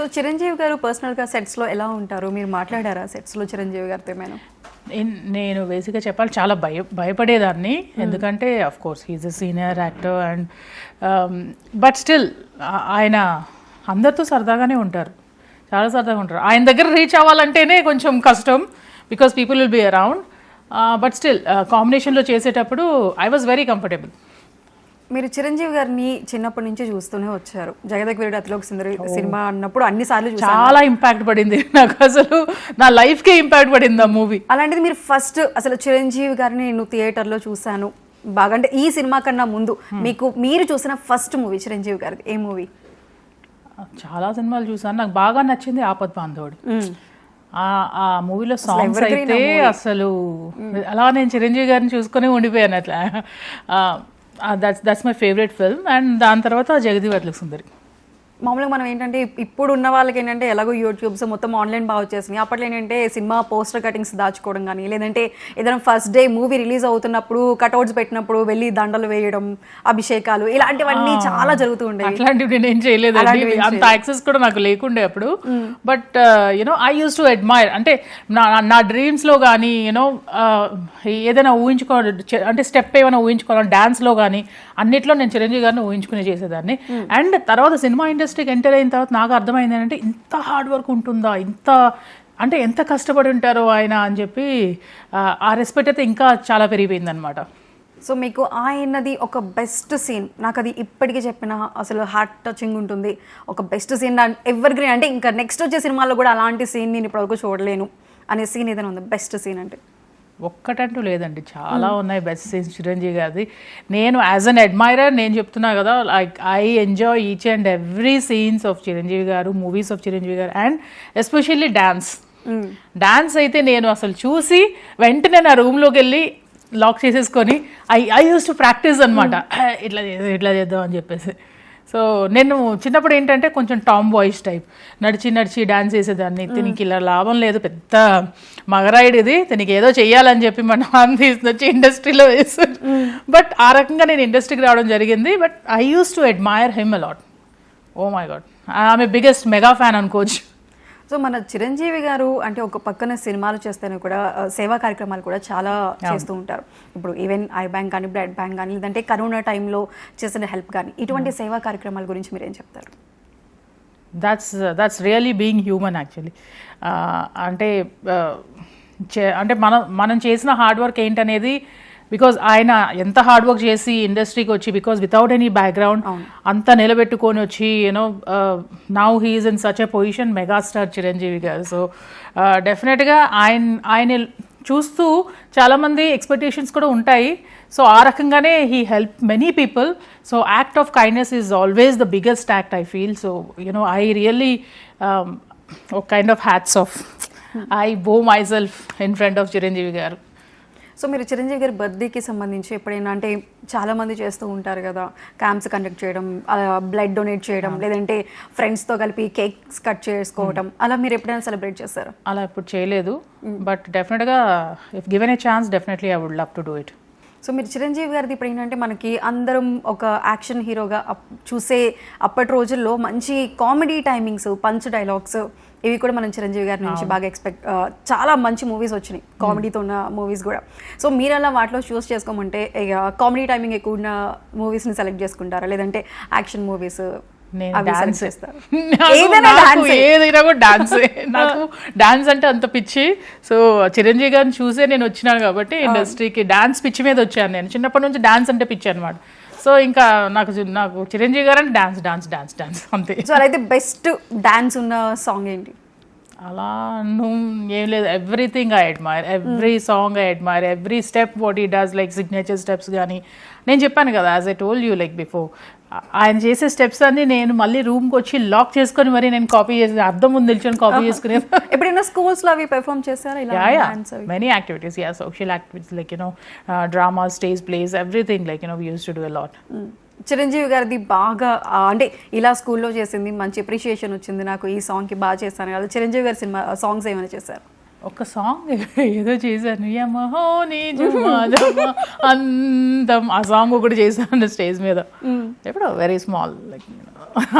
So Chiranjeevi గారు పర్సనల్గా సెట్స్లో ఎలా ఉంటారు? మీరు మాట్లాడారా సెట్స్లో చిరంజీవి గారితో ఏమైనా? నేను బేసిక్గా చెప్పాలి చాలా భయపడేదాన్ని, ఎందుకంటే of course he's a senior actor and but still ఆయన అందరితో సరదాగానే ఉంటారు, చాలా సరదాగా ఉంటారు. ఆయన దగ్గర రీచ్ అవ్వాలంటేనే కొంచెం కష్టం, because people will be around. But still కాంబినేషన్లో చేసేటప్పుడు ఐ వాజ్ వెరీ కంఫర్టబుల్. మీరు చిరంజీవి గారిని చిన్నప్పటి నుంచి చూస్తూనే వచ్చారు. జగదేక వీరుడు అతిలోక సుందరి సినిమా అన్నప్పుడు అన్నిసార్లు చాలా ఇంపాక్ట్ పడింది నాకు, అసలు నా లైఫ్కే ఇంపాక్ట్ పడింది ఆ మూవీ. అలాంటిది మీరు ఫస్ట్ అసలు చిరంజీవి గారిని నేను థియేటర్లో చూశాను బాగా, అంటే ఈ సినిమా కన్నా ముందు మీరు చూసిన ఫస్ట్ మూవీ చిరంజీవి గారిది ఏ మూవీ? చాలా సినిమాలు చూసాను, నాకు బాగా నచ్చింది ఆపద్ బాంధవుడు. ఆ మూవీలో సాంగ్స్ అయితే అసలు అలా నేను చిరంజీవి గారిని చూసుకొని ఉండిపోయాను అట్లా. That's my favourite film. And దాని తర్వాత జగదేక వీరుడు సుందరి. మామూలుగా మనం ఏంటంటే ఇప్పుడు ఉన్న వాళ్ళకి ఏంటంటే ఎలాగో యూట్యూబ్స్ మొత్తం ఆన్లైన్ బాగా వచ్చేసినాయి. అప్పట్లో ఏంటంటే సినిమా పోస్టర్ కటింగ్స్ దాచుకోవడం కానీ, లేదంటే ఏదైనా ఫస్ట్ డే మూవీ రిలీజ్ అవుతున్నప్పుడు కట్అవుట్స్ పెట్టినప్పుడు వెళ్ళి దండలు వేయడం, అభిషేకాలు, ఇలాంటివన్నీ చాలా జరుగుతూ ఉండేవి. అట్లాంటివి నేను ఏం చేయలేదండి, అంత యాక్సెస్ కూడా నాకు లేకుండే అప్పుడు. But you know I use to admire, అంటే నా డ్రీమ్స్లో కానీ యూనో ఏదైనా ఊహించుకోవాలి అంటే స్టెప్ ఏమైనా ఊహించుకోవాలి డాన్స్లో కానీ అన్నిట్లో నేను చిరంజీవి గారిని ఊహించుకునే చేసేదాన్ని. అండ్ తర్వాత సినిమా ఇండస్ట్రీకి ఎంటర్ అయిన తర్వాత నాకు అర్థమైంది ఏంటంటే ఇంత హార్డ్ వర్క్ ఉంటుందా, అంటే ఎంత కష్టపడి ఉంటారో ఆయన అని చెప్పి ఆ రెస్పెక్ట్ అయితే ఇంకా చాలా పెరిగిపోయింది అనమాట. సో మీకు ఆయనది ఒక బెస్ట్ సీన్, నాకు అది ఇప్పటికీ చెప్పిన అసలు హార్ట్ టచింగ్ ఉంటుంది, ఒక బెస్ట్ సీన్ ఎవర్ గ్రీన్, అంటే ఇంకా నెక్స్ట్ వచ్చే సినిమాల్లో కూడా అలాంటి సీన్ నేను ఇప్పటివరకు చూడలేను అనే సీన్ ఏదైనా ఉంది బెస్ట్ సీన్ అంటే? ఒక్కటంటూ లేదండి, చాలా ఉన్నాయి బెస్ట్ సీన్స్ చిరంజీవి గారిది. నేను యాజ్ అన్ అడ్మైరర్ నేను చెప్తున్నా కదా, like I enjoy each and every scenes of Chiranjeevi గారు, మూవీస్ ఆఫ్ చిరంజీవి గారు. అండ్ ఎస్పెషల్లీ డాన్స్ అయితే నేను అసలు చూసి వెంటనే నా రూమ్లోకి వెళ్ళి లాక్ చేసేసుకొని ఐ యూస్ టు ప్రాక్టీస్ అనమాట, ఇట్లా చేద్దాం అని చెప్పేసి. సో నేను చిన్నప్పుడు ఏంటంటే కొంచెం టామ్ బాయ్స్ టైప్, నడిచి డాన్స్ చేసేదాన్ని. దీనికి ఇలా లాభం లేదు, పెద్ద మగరాయుడు ఇది, దీనికి ఏదో చెయ్యాలని చెప్పి మన నాన్న తీసుకొచ్చి ఇండస్ట్రీలో వేసారు. బట్ ఆ రకంగా నేను ఇండస్ట్రీకి రావడం జరిగింది. But I use to admire him a lot. Oh my god, I'm a biggest mega fan అనుకోవచ్చు. సో మన చిరంజీవి గారు అంటే ఒక పక్కన సినిమాలు చేస్తేనే కూడా సేవా కార్యక్రమాలు కూడా చాలా చేస్తూ ఉంటారు. ఇప్పుడు ఈవెన్ ఐ బ్యాంక్ కానీ, బ్లడ్ బ్యాంక్ కానీ, లేదంటే కరోనా టైంలో చేసిన హెల్ప్ కానీ, ఇటువంటి సేవా కార్యక్రమాల గురించి మీరు ఏం చెప్తారు? That's really being human actually. అంటే మనం చేసిన హార్డ్ వర్క్ ఏంటనేది, బికాజ్ ఆయన ఎంత హార్డ్ వర్క్ చేసి ఇండస్ట్రీకి వచ్చి, బికాజ్ వితౌట్ ఎనీ బ్యాక్గ్రౌండ్ అంతా నిలబెట్టుకొని వచ్చి you know now he's in such a position, megastar Chiranjeevi గారు. సో డెఫినెట్గా ఆయన చూస్తూ చాలామంది ఎక్స్పెక్టేషన్స్ కూడా ఉంటాయి. సో ఆ రకంగానే he help many people. So act of kindness is always the biggest act I feel. So you know I really ఒక kind of hats off, I bow myself in front of Chiranjeevi గారు. So మీరు చిరంజీవి గారి బర్త్డేకి సంబంధించి ఎప్పుడైనా, అంటే చాలామంది చేస్తూ ఉంటారు కదా, క్యాంప్స్ కండక్ట్ చేయడం, బ్లడ్ డొనేట్ చేయడం, లేదంటే ఫ్రెండ్స్తో కలిపి కేక్స్ కట్ చేసుకోవడం, అలా మీరు ఎప్పుడైనా సెలబ్రేట్ చేస్తారా? అలా ఎప్పుడు చేయలేదు, బట్ డెఫినెట్గా if given a chance definitely I would love to do it. So మీరు చిరంజీవి గారిది ఇప్పుడు ఏంటంటే మనకి అందరం ఒక యాక్షన్ హీరోగా చూసే అప్పటి రోజుల్లో మంచి కామెడీ టైమింగ్స్, పంచ్ డైలాగ్స్, ఇవి కూడా మనం చిరంజీవి గారి నుంచి బాగా చాలా మంచి మూవీస్ వచ్చినాయి కామెడీతో ఉన్న మూవీస్ కూడా. సో మీరు అలా వాటిలో చూస్ చేసుకోమంటే ఇక కామెడీ టైమింగ్ ఎక్కువ ఉన్న మూవీస్ని సెలెక్ట్ చేసుకుంటారా, లేదంటే యాక్షన్ మూవీస్? ఏదైనా కూడా డాన్సే, నాకు డాన్స్ అంటే అంత పిచ్చి. సో చిరంజీవి గారిని చూసే నేను వచ్చినాను కాబట్టి ఇండస్ట్రీకి డాన్స్ పిచ్చి మీద వచ్చాను. నేను చిన్నప్పటి నుంచి డాన్స్ అంటే పిచ్చి అనమాట. సో ఇంకా నాకు చిరంజీవి గారు అంటే డాన్స్ అంతే. సో అయితే బెస్ట్ డాన్స్ ఉన్న సాంగ్ ఏంటి? అలా ఏం లేదు, everything I admire, every song I admire, every step what he does, like signature steps కానీ. నేను చెప్పాను కదా, as I told you like before, ఆయన చేసే స్టెప్స్ అన్ని నేను మళ్ళీ రూమ్కి వచ్చి లాక్ చేసుకొని మరి నేను కాపీ చేసి అర్థం ముందు నిల్చొని కాపీ చేసుకునే. ఎప్పుడైనా స్కూల్స్లో అవి పెర్ఫామ్ చేస్తారా? Many activities, social activities like drama, stage place, everything like we used to do a lot. Chiranjeevi గారిది బాగా అంటే ఇలా స్కూల్లో చేసింది, మంచి అప్రిషియేషన్ వచ్చింది, నాకు ఈ సాంగ్కి బాగా చేస్తాను కదా, చిరంజీవి గారి సినిమా సాంగ్స్ ఏమైనా చేశారు? ఒక సాంగ్ ఏదో చేశాను, అందం, ఆ సాంగ్ ఒకటి చేశాను స్టేజ్ మీద, ఎప్పుడో వెరీ స్మాల్, లైక్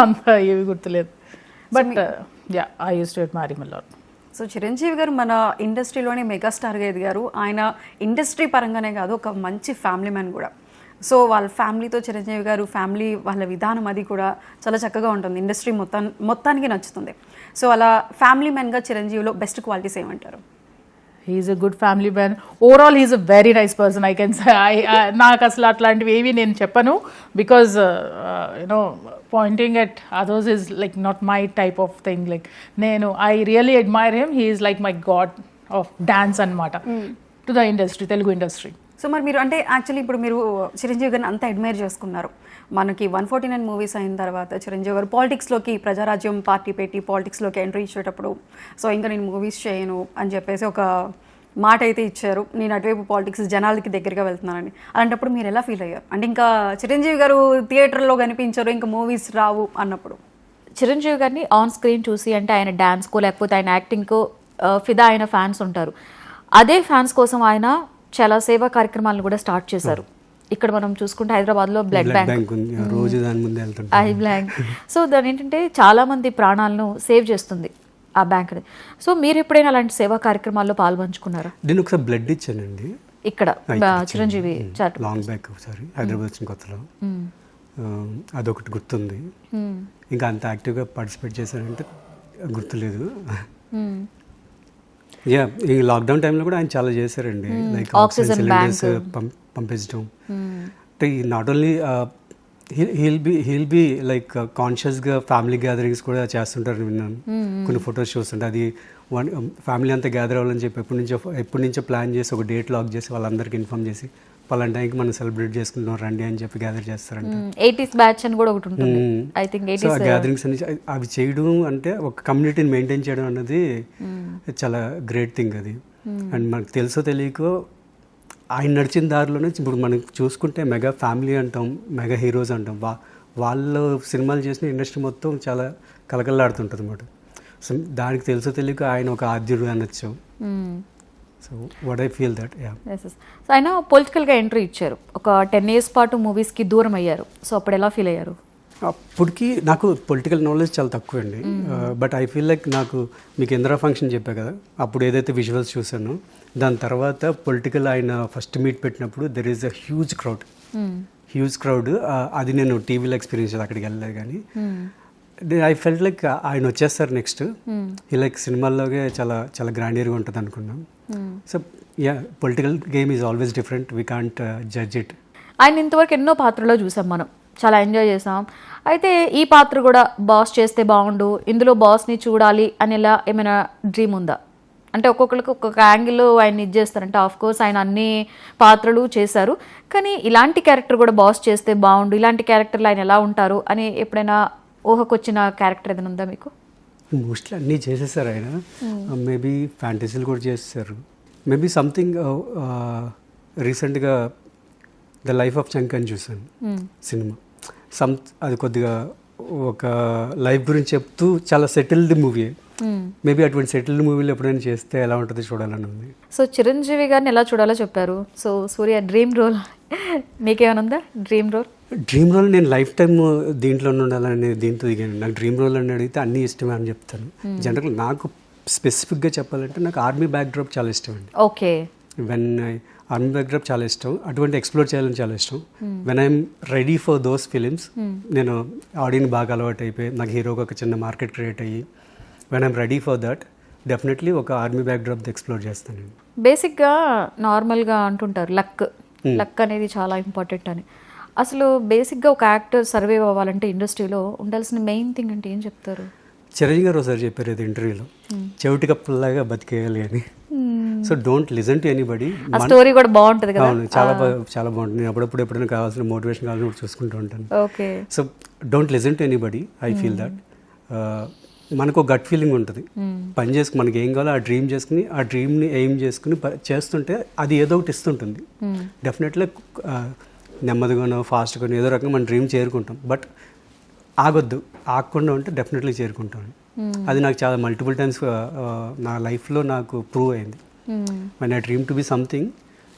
అంత ఏవి గుర్తులేదు. But yeah I use to admire him a lot. So Chiranjeevi గారు మన ఇండస్ట్రీలోనే మెగాస్టార్గా ఎదిగారు. ఆయన ఇండస్ట్రీ పరంగానే కాదు, ఒక మంచి ఫ్యామిలీ మ్యాన్ కూడా. సో వాళ్ళ ఫ్యామిలీతో చిరంజీవి గారు ఫ్యామిలీ వాళ్ళ విధానం అది కూడా చాలా చక్కగా ఉంటుంది, ఇండస్ట్రీ మొత్తానికి నచ్చుతుంది. సో అలా ఫ్యామిలీ మ్యాన్గా చిరంజీవిలో బెస్ట్ క్వాలిటీస్ ఏమంటారు? He is a good family man. Overall he is a very nice person. I can say నాకు అసలు అట్లాంటివి ఏవి నేను చెప్పను, because you know pointing at others is like not my type of thing. Like I really admire him. He is like my god of dance అనమాట to the industry, Telugu industry. So మరి మీరు అంటే యాక్చువల్లీ ఇప్పుడు మీరు చిరంజీవి గారిని అంతా అడ్మైర్ చేసుకున్నారు. మనకి 149 మూవీస్ అయిన తర్వాత చిరంజీవి గారు పాలిటిక్స్లోకి, ప్రజారాజ్యం పార్టీ పెట్టి పాలిటిక్స్లోకి ఎంట్రీ ఇచ్చేటప్పుడు సో ఇంకా నేను మూవీస్ చేయను అని చెప్పేసి ఒక మాట అయితే ఇచ్చారు, నేను అటువైపు పాలిటిక్స్ జనాలకి దగ్గరగా వెళ్తున్నానని. అలాంటప్పుడు మీరు ఎలా ఫీల్ అయ్యారు? అంటే ఇంకా చిరంజీవి గారు థియేటర్లో కనిపించారు, ఇంకా మూవీస్ రావు అన్నప్పుడు. చిరంజీవి గారిని ఆన్ స్క్రీన్ చూసి, అంటే ఆయన డాన్స్కో లేకపోతే ఆయన యాక్టింగ్కో ఫిదా అయిన ఫ్యాన్స్ ఉంటారు. అదే ఫ్యాన్స్ కోసం ఆయన చాలా సేవా కార్యక్రమాలను కూడా స్టార్ట్ చేశారు. ఇక్కడ మనం చూసుకుంటే హైదరాబాద్లో బ్లడ్ బ్యాంక్, రోజు దాని ముందే వెళ్తుంటాం, ఐ బ్యాంక్. సో దాని ఏంటంటే చాలా మంది ప్రాణాలను సేవ్ చేస్తుంది ఆ బ్యాంక్. సో మీరు ఎప్పుడైనా అలాంటి సేవా కార్యక్రమాల్లో పాల్పంచుకున్నారా? నేను ఒకసారి బ్లడ్ ఇచ్చానండి ఇక్కడ చిరంజీవి లాంగ్ బ్యాక్ ఒకసారి హైదరాబాద్ వచ్చిన కొత్తలో. అదొకటి గుర్తుంది. ఇంకా అంత యాక్టివ్గా పార్టిసిపేట్ చేశానంటే గుర్తులేదు. యా, ఈ లాక్డౌన్ టైంలో కూడా ఆయన చాలా చేశారండి. లైక్ ఆక్సిజన్ సిలిండర్స్ పంపించడం. అంటే not only he'll be like కాన్షియస్గా ఫ్యామిలీ గ్యాదరింగ్స్ కూడా చేస్తుంటారు విన్నాను. కొన్ని ఫొటోస్ చూస్తుంటే అది ఫ్యామిలీ అంతా గ్యాదర్ అవ్వాలని చెప్పి ఎప్పటి నుంచో ప్లాన్ చేసి ఒక డేట్ లాక్ చేసి వాళ్ళందరికీ ఇన్ఫార్మ్ చేసి పలానా టైంకి మనం సెలబ్రేట్ చేసుకుంటున్నాం రండి అని చెప్పి గ్యాదర్ చేస్తారంట. 80s బ్యాచ్ అని కూడా ఒకటి ఉంటుంది, I think 80s. So gatherings అని అవి చేయడం అంటే ఒక కమ్యూనిటీని మెయింటైన్ చేయడం అన్నది చాలా గ్రేట్ థింగ్ అది. అండ్ మనకు తెలుసో తెలియకో ఆయన నడిచిన దారిలోనే ఇప్పుడు మనం చూసుకుంటే మెగా ఫ్యామిలీ అంటాం, మెగా హీరోస్ అంటాం, వాళ్ళు సినిమాలు చేసిన ఇండస్ట్రీ మొత్తం చాలా కలకల్లాడుతుంటుంది అన్నమాట. సో దానికి తెలుసో తెలియక ఆయన ఒక ఆద్యుడు అనొచ్చు. So what I feel that. So ఆయన పొలిటికల్గా ఎంట్రీ ఇచ్చారు, ఒక 10 years పాటు మూవీస్కి దూరం అయ్యారు. సో అప్పుడు ఎలా ఫీల్ అయ్యారు? అప్పటికి నాకు పొలిటికల్ నాలెడ్జ్ చాలా తక్కువ అండి. బట్ ఐ ఫీల్ లైక్ నాకు మీకు ఇందిరా ఫంక్షన్ చెప్పా కదా, అప్పుడు ఏదైతే విజువల్స్ చూసానో దాని తర్వాత పొలిటికల్ ఆయన ఫస్ట్ మీట్ పెట్టినప్పుడు there is a huge crowd. అది నేను టీవీలో ఎక్స్పీరియన్స్ చేయాలి, అక్కడికి వెళ్ళలేదు. కానీ ఐ ఫెల్ట్ లైక్ ఆయన వచ్చేస్తారు నెక్స్ట్ ఈ లైక్ సినిమాల్లోగే చాలా చాలా గ్రాండియర్గా ఉంటుంది అనుకున్నాం. So yeah, political game is always different, we can't judge it. ఆయన ఇంతవరకు ఎన్నో పాత్రలో చూసాం, మనం చాలా ఎంజాయ్ చేసాం. అయితే ఈ పాత్ర కూడా బాస్ చేస్తే బాగుండు, ఇందులో బాస్ని చూడాలి అనేలా ఏమైనా డ్రీమ్ ఉందా? అంటే ఒక్కొక్కరికి ఒక్కొక్క యాంగిల్లో ఆయన ఇది చేస్తారంటే, ఆఫ్ కోర్స్ ఆయన అన్ని పాత్రలు చేశారు, కానీ ఇలాంటి క్యారెక్టర్ కూడా బాస్ చేస్తే బాగుండు, ఇలాంటి క్యారెక్టర్లు ఆయన ఎలా ఉంటారు అని ఎప్పుడైనా ఊహకొచ్చిన క్యారెక్టర్ ఏదైనా ఉందా మీకు? మోస్ట్లీ అన్నీ చేసేసారు ఆయన. మేబీ ఫ్యాంటసీలు కూడా చేసేసారు. మేబీ సంథింగ్ రీసెంట్గా ద లైఫ్ ఆఫ్ చంక్ అని చూసాను సినిమా. అది కొద్దిగా ఒక లైఫ్ గురించి చెప్తూ చాలా సెటిల్డ్ మూవీ. మేబీ అటువంటి సెటిల్డ్ మూవీలు ఎప్పుడైనా చేస్తే ఎలా ఉంటుందో చూడాలని ఉంది. సో చిరంజీవి గారిని ఎలా చూడాలో చెప్పారు. సో సూర్య డ్రీమ్ రోల్ మీకేమైనా ఉందా? డ్రీమ్ రోల్ నేను లైఫ్ టైమ్ దీంట్లో ఉండాలని దీంతో దిగాను. నాకు డ్రీమ్ రోల్ అని అడిగితే అన్నీ ఇష్టమే అని చెప్తాను. జనరల్ నాకు స్పెసిఫిక్గా చెప్పాలంటే నాకు ఆర్మీ బ్యాక్డ్రాప్ చాలా ఇష్టం అండి. ఓకే, ఆర్మీ బ్యాక్డ్రాప్ చాలా ఇష్టం, అటువంటి ఎక్స్ప్లోర్ చేయాలని చాలా ఇష్టం. When I'm ready for those films, నేను ఆడియన్స్ బాగా అలవాటు అయిపోయి నాకు హీరోగా ఒక చిన్న మార్కెట్ క్రియేట్ అయ్యి when I'm ready for that definitely ఒక ఆర్మీ బ్యాక్డ్రాప్ ఎక్స్ప్లోర్ చేస్తాను. బేసిక్గా నార్మల్గా అంటుంటారు లక్ అనేది చాలా ఇంపార్టెంట్ అని. అసలు బేసిక్గా ఒక యాక్టర్ సర్వైవ్ అవ్వాలంటే ఇండస్ట్రీలో ఉండాల్సిన మెయిన్ థింగ్ అంటే ఏం చెప్తారు? చిరంజీవి గారు ఒకసారి చెప్పారు అది ఇంటర్వ్యూలో, చెవిటి కప్పుల్లాగా బతికేయాలి అని. So don't listen to anybody. ఆ స్టోరీ కూడా బాగుంటుంది కదా. అవును, చాలా బాగుంటుంది. నేను అప్పుడప్పుడు ఎప్పుడైనా కావాల్సిన మోటివేషన్ కావాలని చూసుకుంటూ ఉంటాను. Okay, so don't listen to anybody. I feel that మనకు గట్ ఫీలింగ్ ఉంటుంది, పని చేసుకుని మనకి ఏం కావాలో ఆ డ్రీమ్ చేసుకుని ఆ డ్రీమ్ని ఎయిమ్ చేసుకుని చేస్తుంటే అది ఏదో ఒకటి ఇస్తుంటుంది. డెఫినెట్లీ నెమ్మదిగానో ఫాస్ట్గానో ఏదో రకంగా మన డ్రీమ్ చేరుకుంటాం. బట్ ఆగకుండా ఉంటే డెఫినెట్లీ చేరుకుంటాం. అది నాకు చాలా మల్టిపుల్ టైమ్స్ నా లైఫ్లో నాకు ప్రూవ్ అయింది. మన డ్రీమ్ టు బి సంథింగ్,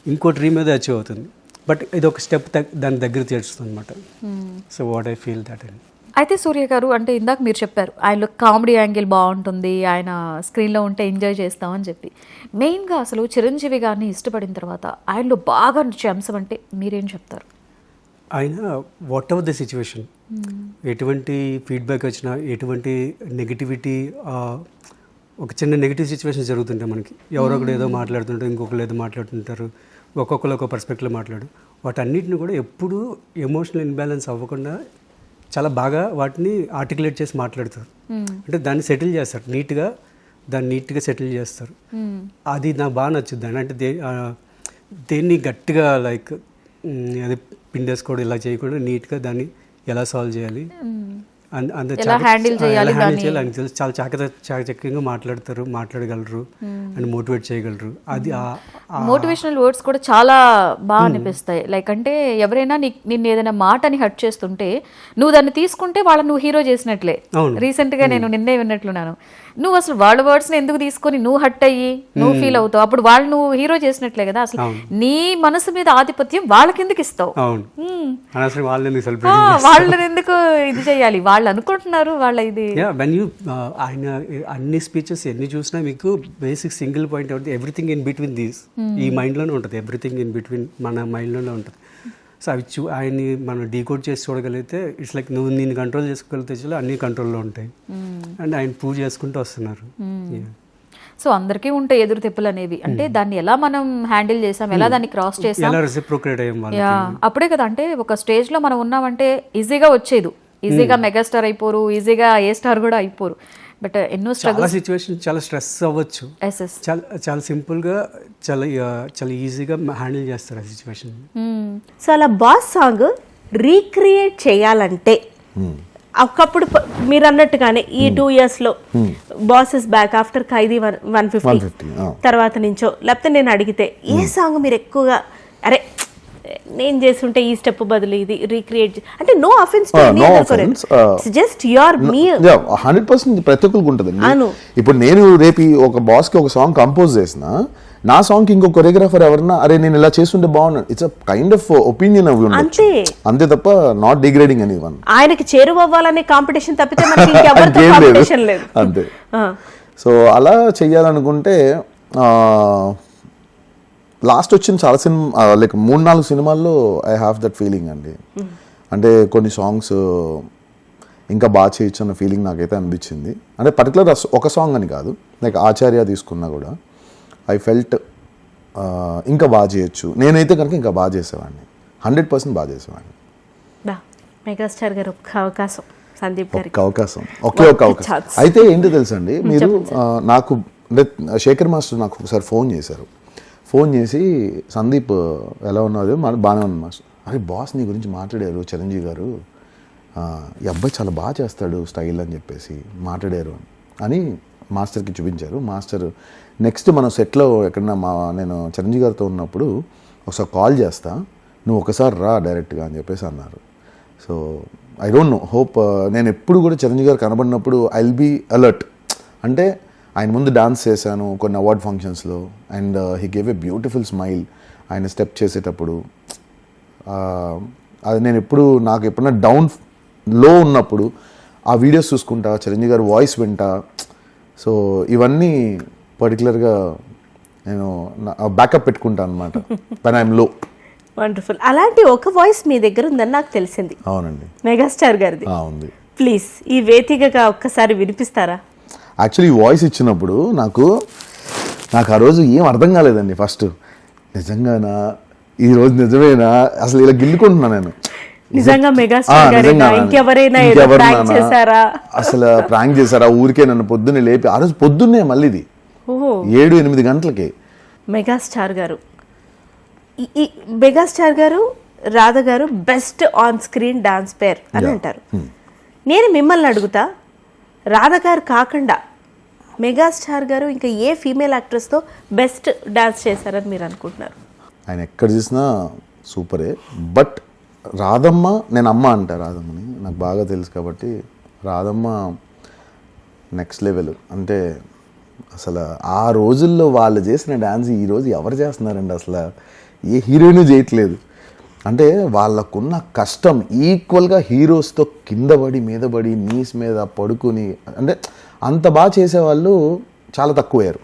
ఇంకో డ్రీమ్ ఏదో అచీవ్ అవుతుంది, బట్ ఇది ఒక స్టెప్ దాని దగ్గర చేర్చుతుంది అనమాట. So what I feel that and అయితే సూర్య గారు, అంటే ఇందాక మీరు చెప్పారు ఆయనలో కామెడీ యాంగిల్ బాగుంటుంది, ఆయన స్క్రీన్లో ఉంటే ఎంజాయ్ చేస్తామని చెప్పి. మెయిన్గా అసలు చిరంజీవి గారిని ఇష్టపడిన తర్వాత ఆయనలో బాగా నచ్చే అంశం అంటే మీరేం చెప్తారు? ఆయన వాట్ ఎవర్ ద సిచ్యువేషన్, ఎటువంటి ఫీడ్బ్యాక్ వచ్చినా, ఎటువంటి నెగిటివిటీ, ఒక చిన్న నెగిటివ్ సిచ్యువేషన్ జరుగుతుంటే మనకి ఎవరొకరు ఏదో మాట్లాడుతుంటారు, ఇంకొకరు ఏదో మాట్లాడుతుంటారు, ఒక్కొక్కరు ఒక పర్స్పెక్టివ్లో మాట్లాడు, వాటన్నిటిని కూడా ఎప్పుడూ ఎమోషనల్ ఇన్బ్యాలెన్స్ అవ్వకుండా చాలా బాగా వాటిని ఆర్టికులేట్ చేసి మాట్లాడతారు. అంటే దాన్ని సెటిల్ చేస్తారు నీట్గా, దాన్ని నీట్గా సెటిల్ చేస్తారు. అది నాకు బాగా నచ్చుద్ది. అంటే దేన్ని గట్టిగా లైక్ అది పిండేసుకోవడం ఇలా చేయకుండా నీట్గా దాన్ని ఎలా సాల్వ్ చేయాలి, హ్యాండిల్ చేయాలి ఆయనకు తెలుసు. చాలా చాకచక్యంగా మాట్లాడతారు, మాట్లాడగలరు అండ్ మోటివేట్ చేయగలరు. అది మోటివేషనల్ వర్డ్స్ కూడా చాలా బాగా అనిపిస్తాయి. లైక్ అంటే ఎవరైనా నిన్ను ఏదైనా మాటని హర్ట్ చేస్తుంటే నువ్వు దాన్ని తీసుకుంటే వాళ్ళని నువ్వు హీరో చేసినట్లే. రీసెంట్ గా నేను నిన్నే విన్నట్లున్నాను, నువ్వు అసలు వాళ్ళ వర్డ్స్ ని ఎందుకు తీసుకొని నువ్వు హర్ట్ అయ్యి నువ్వు ఫీల్ అవుతావు, అప్పుడు వాళ్ళు నువ్వు హీరో చేసినట్లే కదా. అసలు నీ మనసు మీద ఆధిపత్యం వాళ్ళకి ఎందుకు ఇస్తావు? వాళ్ళని ఎందుకు ఇది చేయాలి? వాళ్ళు అనుకుంటున్నారు వాళ్ళ ఇది. ఆయన అన్ని స్పీచెస్ ఎన్ని చూసినా మీకు బేసిక్ సింగిల్ పాయింట్ అవుతుంది, ఎవ్రీథింగ్ ఇన్ బిట్వీన్ దీస్. ఈ మైండ్లోనే ఉంటుంది, ఎవ్రీథింగ్ ఇన్ బిట్వీన్ మన మైండ్లోనే ఉంటుంది. సో అవి ఆయన్ని మనం డీకోడ్ చేసి చూడగలిగితే ఇట్స్ లైక్ నువ్వు నేను కంట్రోల్ చేసుకోగలిగితే చాలా అన్ని కంట్రోల్లో ఉంటాయి. అండ్ ఆయన ప్రూవ్ చేసుకుంటూ వస్తున్నారు. సో అందరికీ ఉంటాయి ఎదురు తెప్పులు అనేవి, అంటే దాన్ని ఎలా మనం హ్యాండిల్ చేసాం, ఎలా దాన్ని క్రాస్ చేసాం, ఎలా రెసిప్రోకేట్ అయ్యాం, అప్పుడే కదా. అంటే ఒక స్టేజ్ లో మనం ఉన్నామంటే ఈజీగా వచ్చేది, ఈజీగా మెగాస్టార్ అయిపోరు, ఈజీగా ఏ స్టార్ కూడా అయిపోరు. బట్ ఎన్నో చాలా సిచ్యువేషన్ చాలా స్ట్రెస్ అవ్వచ్చు, చాలా సింపుల్గా చాలా ఈజీగా హ్యాండిల్ చేస్తారు ఆ సిచ్యువేషన్. సో అలా బాస్ సాంగ్ రీక్రియేట్ చేయాలంటే ఒకప్పుడు మీరు అన్నట్టుగానే ఈ 2 years లో బాస్ ఇస్ బ్యాక్ ఆఫ్టర్ ఖైదీ 150 తర్వాత నుంచో, లేకపోతే నేను అడిగితే ఏ సాంగ్ మీరు ఎక్కువగా అరే నేను చేస్తుంటే ఈ స్టెప్ బదులు ఇది రీక్రియేట్, అంటే నో అఫెన్స్ జస్ట్ యువర్ మీ 100% ప్రతి ఒక్కరికి ఉంటుంది. ఇప్పుడు నేను రేపు ఒక బాస్ కి ఒక సాంగ్ కంపోజ్ చేసిన, నా సాంగ్ కి ఇంకో కొరియోగ్రాఫర్ ఎవరన్నా అరే నేను ఇలా చేస్తుంటే బాగున్నాను, it's a kind of opinion అవి ఉండొచ్చు అంతే తప్ప నాట్ డిగ్రేడింగ్ ఎనీ వన్. ఆయనకి చేరువవ్వాలనే కాంపిటీషన్ తప్పితే మనకి ఇంకెవరితో కాంపిటీషన్ లేదు అంతే. సో అలా చెయ్యాలనుకుంటే లాస్ట్ వచ్చిన చాలా సినిమా లైక్ 3-4 సినిమాల్లో ఐ హ్యావ్ దట్ ఫీలింగ్ అండి. అంటే కొన్ని సాంగ్స్ ఇంకా బాగా చేయొచ్చు అన్న ఫీలింగ్ నాకైతే అనిపించింది. అంటే పర్టికులర్ ఒక సాంగ్ అని కాదు, లైక్ ఆచార్య తీసుకున్నా కూడా ఐ ఫెల్ట్ ఇంకా బాగా చేయొచ్చు. నేనైతే కనుక ఇంకా బాగా చేసేవాడిని, 100% బాగా చేసేవాడిని. మెగాస్టార్ గారు ఒక్క అవకాశం, సందీప్ గారికి ఒకే ఒక అవకాశం. అయితే ఏంటో తెలుసండి, మీరు నాకు అంటే శేఖర్ మాస్టర్ నాకు ఒకసారి ఫోన్ చేశారు. ఫోన్ చేసి సందీప్ ఎలా ఉన్నది బాగానే ఉంది మాస్టర్, అరే బాస్ నీ గురించి మాట్లాడారు చిరంజీవి గారు, ఈ అబ్బాయి చాలా బాగా చేస్తాడు స్టైల్ అని చెప్పేసి మాట్లాడారు అని మాస్టర్కి చూపించారు. మాస్టర్ నెక్స్ట్ మనం సెట్లో ఎక్కడన్నా నేను చిరంజీవి గారితో ఉన్నప్పుడు ఒకసారి కాల్ చేస్తా, నువ్వు ఒకసారి రా డైరెక్ట్గా అని చెప్పేసి అన్నారు. So I don't know, hope నేను ఎప్పుడు కూడా చిరంజీవి గారు కనబడినప్పుడు ఐ విల్ బీ అలర్ట్. అంటే ఆయన ముందు డాన్స్ చేశాను కొన్ని అవార్డ్ ఫంక్షన్స్లో, and he gave a beautiful smile ఆయన స్టెప్ చేసేటప్పుడు. అది నేను నాకు ఎప్పుడన్నా డౌన్ లో ఉన్నప్పుడు ఆ వీడియోస్ చూసుకుంటా, చిరంజీవి గారి వాయిస్ వింటా. సో ఇవన్నీ పర్టికులర్గా నేను బ్యాకప్ పెట్టుకుంటాను అనమాట వెన్ ఐఎమ్ లో. వండర్ఫుల్. అలాంటి ఒక వాయిస్ మీ దగ్గర ఉందని నాకు తెలిసింది. అవునండి, మెగాస్టార్ గారిది. ఉంది. ప్లీజ్ ఈ వేదికగా ఒక్కసారి వినిపిస్తారా? యాక్చువల్లీ ఈ వాయిస్ ఇచ్చినప్పుడు నాకు ఆ రోజు ఏం అర్థం కాలేదండి. ఫస్ట్ నిజంగానా, ఈ రోజు నిజమేనా, అసలు ఇలా గిల్లుకుంటున్నా నేను. నిజంగా మెగాస్టార్ గారేనా, ఇంకెవరైనా ప్రాంక్ చేశారా, అసలు ప్రాంక్ చేశారా, ఊరికే నన్ను పొద్దున్నే లేపి, ఆ రోజు పొద్దున్నే మళ్ళీ 7-8 గంటలకి. మెగాస్టార్ గారు, ఈ మెగాస్టార్ గారు రాధ గారు బెస్ట్ ఆన్ స్క్రీన్ డాన్స్ పేర్ అని అంటారు. నేను మిమ్మల్ని అడుగుతా, రాధ గారు కాకుండా మెగాస్టార్ గారు ఇంకా ఏ ఫీమేల్ యాక్ట్రెస్తో బెస్ట్ డాన్స్ చేశారని మీరు అనుకుంటున్నారు? ఆయన ఎక్కడ చూసినా సూపరే. బట్ రాధమ్మ, నేను అమ్మ అంటా రాధమ్మని, నాకు బాగా తెలుసు కాబట్టి రాధమ్మ నెక్స్ట్ లెవెల్. అంటే అసలు ఆ రోజుల్లో వాళ్ళు చేసిన డ్యాన్స్ ఈరోజు ఎవరు చేస్తున్నారండి? అసలు ఏ హీరోయిన్ చేయట్లేదు. అంటే వాళ్ళకున్న కష్టం ఈక్వల్గా హీరోస్తో కింద పడి మీద పడి నీస్ మీద పడుకుని అంటే అంత బాగా చేసేవాళ్ళు చాలా తక్కువయ్యారు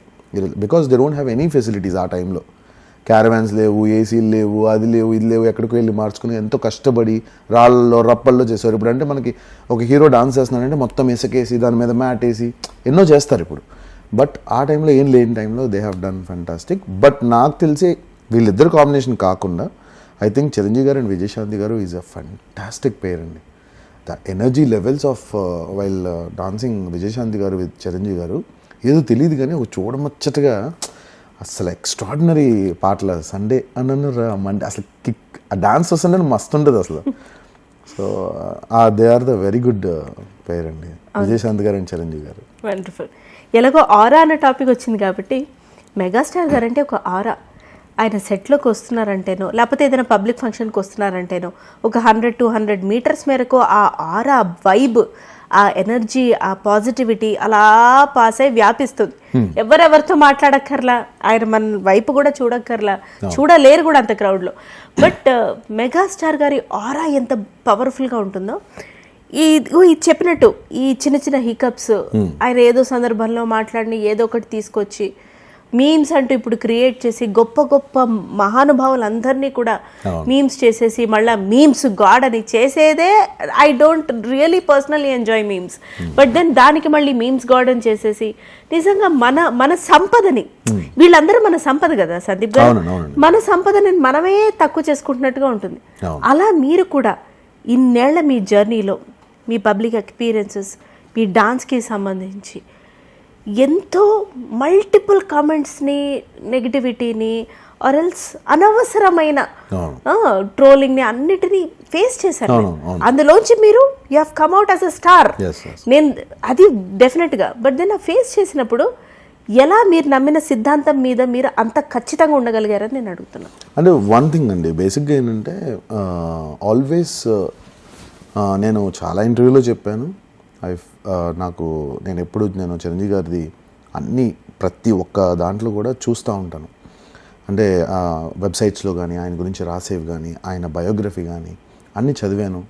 because they don't have any facilities ఆ టైంలో. క్యారవాన్స్ లేవు, ఏసీలు లేవు, అది లేవు, ఇది లేవు, ఎక్కడికి వెళ్ళి మార్చుకుని ఎంతో కష్టపడి రాళ్ళల్లో రప్పల్లో చేస్తారు. ఇప్పుడు అంటే మనకి ఒక హీరో డాన్స్ చేస్తున్నాడంటే మొత్తం ఇసుకేసి దాని మీద మ్యాట్ వేసి ఎన్నో చేస్తారు ఇప్పుడు. బట్ ఆ టైంలో ఏం లేని టైంలో they have done fantastic. But నాకు తెలిసి వీళ్ళిద్దరు కాంబినేషన్ కాకుండా ఐ థింక్ చిరంజీవి గారు అండ్ విజయశాంతి గారు ఈజ్ అ ఫెంటాస్టిక్ పేర్ అండి. The energy levels of while dancing Vijayashanti గారు విత్ చిరంజీవి గారు ఏదో తెలియదు కానీ ఒక చూడముచ్చటగా అసలు ఎక్స్ట్రాడినరీ పాటలు. సండే అన్న మండే అసలు కిక్ ఆ డాన్స్ వస్తుంటే మస్తు ఉంటుంది అసలు. So they are the very good pair అండి విజయశాంతి గారు అండ్ చిరంజీవి గారు. వండర్ఫుల్. ఎలాగో ఆరా అన్న టాపిక్ వచ్చింది కాబట్టి మెగాస్టార్ గారు అంటే ఒక ఆరా. ఆయన సెట్లోకి వస్తున్నారంటేనో లేకపోతే ఏదైనా పబ్లిక్ ఫంక్షన్కి వస్తున్నారంటేనో ఒక 100-200 మీటర్స్ మేరకు ఆ ఆరా వైబ్, ఆ ఎనర్జీ, ఆ పాజిటివిటీ అలా పాస్ అయి వ్యాపిస్తుంది. ఎవరెవరితో మాట్లాడక్కర్లా, ఆయన మన వైపు కూడా చూడక్కర్లా, చూడలేరు కూడా అంత క్రౌడ్లో. బట్ మెగాస్టార్ గారి ఆరా ఎంత పవర్ఫుల్గా ఉంటుందో ఈ చెప్పినట్టు ఈ చిన్న చిన్న హికప్స్ ఆయన ఏదో సందర్భంలో మాట్లాడిన ఏదో ఒకటి తీసుకొచ్చి మీమ్స్ అంటూ ఇప్పుడు క్రియేట్ చేసి గొప్ప గొప్ప మహానుభావులందరినీ కూడా మీమ్స్ చేసేసి మళ్ళీ మీమ్స్ గాడ్ అని చేసేదే. I don't really personally enjoy memes, but then దానికి మళ్ళీ మీమ్స్ గాడ్ అని చేసేసి నిజంగా మన సంపదని, వీళ్ళందరూ మన సంపద కదా సందీప్ గారు, మన సంపదని మనమే తక్కువ చేసుకుంటున్నట్టుగా ఉంటుంది. అలా మీరు కూడా ఇన్నేళ్ల మీ జర్నీలో మీ పబ్లిక్ ఎక్స్పీరియన్సెస్, మీ డాన్స్కి సంబంధించి ఎంతో మల్టిపుల్ కామెంట్స్ని, నెగిటివిటీని ఆర్ఎల్స్ అనవసరమైన ట్రోలింగ్ని అన్నిటినీ ఫేస్ చేశారు. అందులోంచి మీరు you have come out as a star. నేను అది డెఫినెట్గా. బట్ దెన్ ఆ ఫేస్ చేసినప్పుడు ఎలా మీరు నమ్మిన సిద్ధాంతం మీద మీరు అంత ఖచ్చితంగా ఉండగలిగారని నేను అడుగుతున్నాను. అంటే వన్ థింగ్ అండి, బేసిక్గా ఏంటంటే ఆల్వేస్ నేను చాలా ఇంటర్వ్యూలో చెప్పాను, నేను చిరంజీవి గారిది అన్ని ప్రతి ఒక్క దాంట్లో కూడా చూస్తూ ఉంటాను. అంటే వెబ్సైట్స్లో కానీ ఆయన గురించి రాసేవి కానీ ఆయన బయోగ్రఫీ కానీ అన్నీ చదివాను,